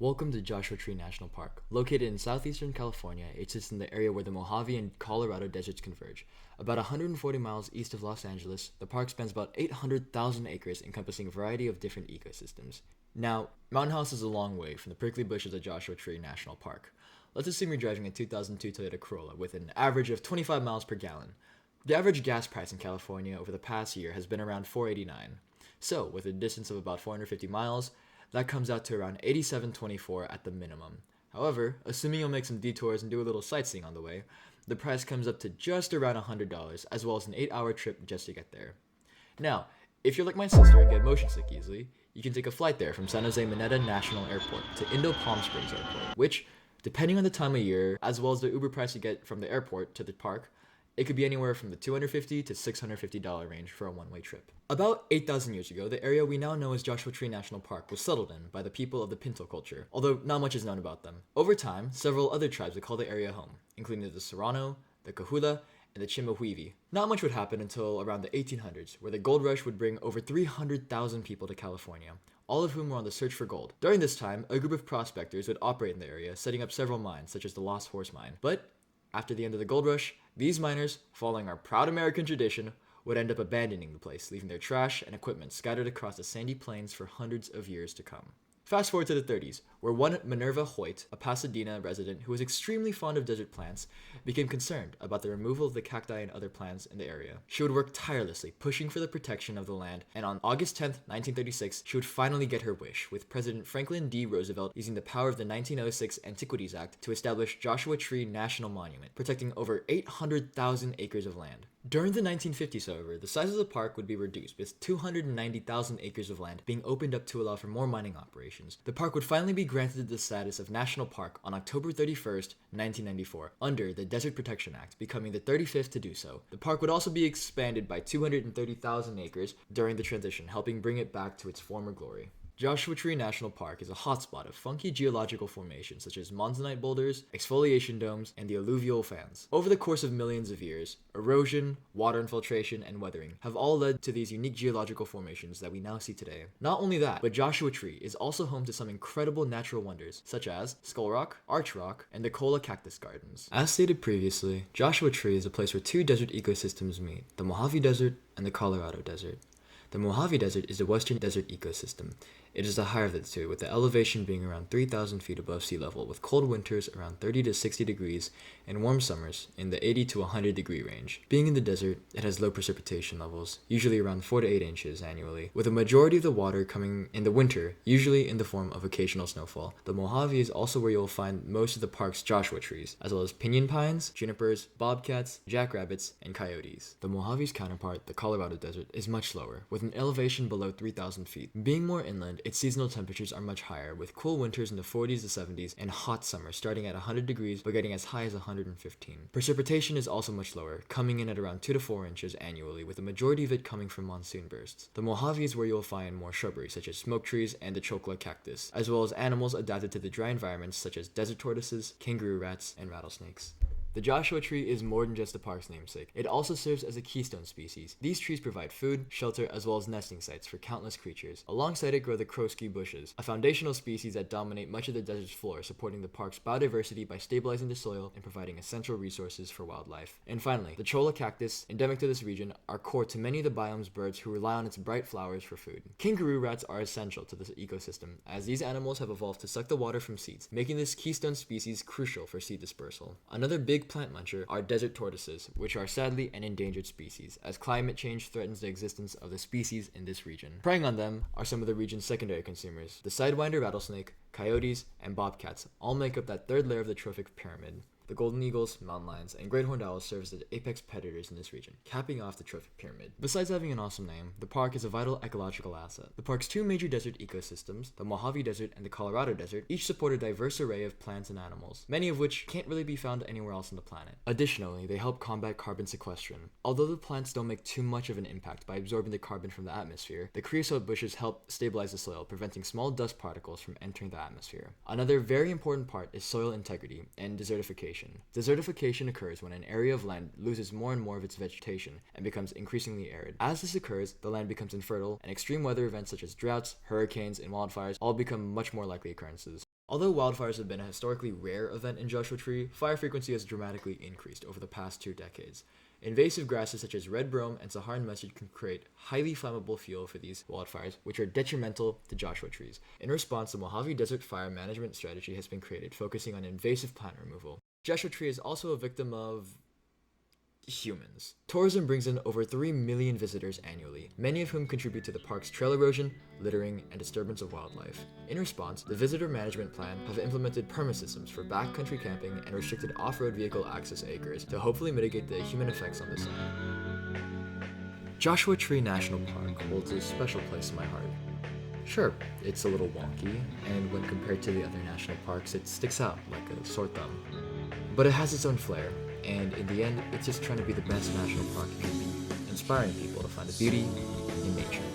Welcome to Joshua Tree National Park. Located in southeastern California, it sits in the area where the Mojave and Colorado deserts converge. About 140 miles east of Los Angeles, the park spans about 800,000 acres, encompassing a variety of different ecosystems. Now, Mountain House is a long way from the prickly bushes of Joshua Tree National Park. Let's assume you're driving a 2002 Toyota Corolla with an average of 25 miles per gallon. The average gas price in California over the past year has been around $4.89. So, with a distance of about 450 miles, that comes out to around $87.24 at the minimum. However, assuming you'll make some detours and do a little sightseeing on the way, the price comes up to just around $100, as well as an 8-hour trip just to get there. Now, if you're like my sister and get motion sick easily, you can take a flight there from San Jose Mineta National Airport to Indo Palm Springs Airport, which, depending on the time of year, as well as the Uber price you get from the airport to the park, it could be anywhere from the $250 to $650 range for a one-way trip. About 8,000 years ago, the area we now know as Joshua Tree National Park was settled in by the people of the Pinto culture, although not much is known about them. Over time, several other tribes would call the area home, including the Serrano, the Cahula, and the Chimahuivi. Not much would happen until around the 1800s, where the gold rush would bring over 300,000 people to California, all of whom were on the search for gold. During this time, a group of prospectors would operate in the area, setting up several mines, such as the Lost Horse Mine. But after the end of the gold rush, these miners, following our proud American tradition, would end up abandoning the place, leaving their trash and equipment scattered across the sandy plains for hundreds of years to come. Fast forward to the 30s, where one Minerva Hoyt, a Pasadena resident who was extremely fond of desert plants, became concerned about the removal of the cacti and other plants in the area. She would work tirelessly, pushing for the protection of the land, and on August 10th, 1936, she would finally get her wish, with President Franklin D. Roosevelt using the power of the 1906 Antiquities Act to establish Joshua Tree National Monument, protecting over 800,000 acres of land. During the 1950s, however, the size of the park would be reduced, with 290,000 acres of land being opened up to allow for more mining operations. The park would finally be granted the status of National Park on October 31st, 1994, under the Desert Protection Act, becoming the 35th to do so. The park would also be expanded by 230,000 acres during the transition, helping bring it back to its former glory. Joshua Tree National Park is a hotspot of funky geological formations such as monzonite boulders, exfoliation domes, and the alluvial fans. Over the course of millions of years, erosion, water infiltration, and weathering have all led to these unique geological formations that we now see today. Not only that, but Joshua Tree is also home to some incredible natural wonders such as Skull Rock, Arch Rock, and the Cola Cactus Gardens. As stated previously, Joshua Tree is a place where two desert ecosystems meet, the Mojave Desert and the Colorado Desert. The Mojave Desert is the western desert ecosystem. It is the higher of the two, with the elevation being around 3,000 feet above sea level, with cold winters around 30 to 60 degrees and warm summers in the 80 to 100 degree range. Being in the desert, it has low precipitation levels, usually around 4 to 8 inches annually, with a majority of the water coming in the winter, usually in the form of occasional snowfall. The Mojave is also where you'll find most of the park's Joshua trees, as well as pinyon pines, junipers, bobcats, jackrabbits, and coyotes. The Mojave's counterpart, the Colorado Desert, is much lower, with an elevation below 3,000 feet. Being more inland, its seasonal temperatures are much higher, with cool winters in the 40s to 70s and hot summers starting at 100 degrees but getting as high as 115. Precipitation is also much lower, coming in at around 2 to 4 inches annually, with the majority of it coming from monsoon bursts. The Mojave is where you'll find more shrubbery such as smoke trees and the chocolate cactus, as well as animals adapted to the dry environments such as desert tortoises, kangaroo rats, and rattlesnakes. The Joshua Tree is more than just the park's namesake. It also serves as a keystone species. These trees provide food, shelter, as well as nesting sites for countless creatures. Alongside it grow the crowsky bushes, a foundational species that dominate much of the desert's floor, supporting the park's biodiversity by stabilizing the soil and providing essential resources for wildlife. And finally, the cholla cactus, endemic to this region, are core to many of the biome's birds who rely on its bright flowers for food. Kangaroo rats are essential to this ecosystem, as these animals have evolved to suck the water from seeds, making this keystone species crucial for seed dispersal. Another big plant muncher are desert tortoises, which are sadly an endangered species, as climate change threatens the existence of the species in this region. Preying on them are some of the region's secondary consumers. The sidewinder rattlesnake, coyotes, and bobcats all make up that third layer of the trophic pyramid. The golden eagles, mountain lions, and great horned owls serve as the apex predators in this region, capping off the trophic pyramid. Besides having an awesome name, the park is a vital ecological asset. The park's two major desert ecosystems, the Mojave Desert and the Colorado Desert, each support a diverse array of plants and animals, many of which can't really be found anywhere else on the planet. Additionally, they help combat carbon sequestration. Although the plants don't make too much of an impact by absorbing the carbon from the atmosphere, the creosote bushes help stabilize the soil, preventing small dust particles from entering the atmosphere. Another very important part is soil integrity and desertification. Desertification occurs when an area of land loses more and more of its vegetation and becomes increasingly arid. As this occurs, the land becomes infertile, and extreme weather events such as droughts, hurricanes, and wildfires all become much more likely occurrences. Although wildfires have been a historically rare event in Joshua Tree, fire frequency has dramatically increased over the past 2 decades. Invasive grasses such as red brome and Saharan mustard can create highly flammable fuel for these wildfires, which are detrimental to Joshua trees. In response, the Mojave Desert Fire Management Strategy has been created, focusing on invasive plant removal. Joshua Tree is also a victim of humans. Tourism brings in over 3 million visitors annually, many of whom contribute to the park's trail erosion, littering, and disturbance of wildlife. In response, the Visitor Management Plan have implemented permit systems for backcountry camping and restricted off-road vehicle access acres to hopefully mitigate the human effects on the site. Joshua Tree National Park holds a special place in my heart. Sure, it's a little wonky, and when compared to the other national parks, it sticks out like a sore thumb. But it has its own flair, and in the end, it's just trying to be the best national park it can be, inspiring people to find the beauty in nature.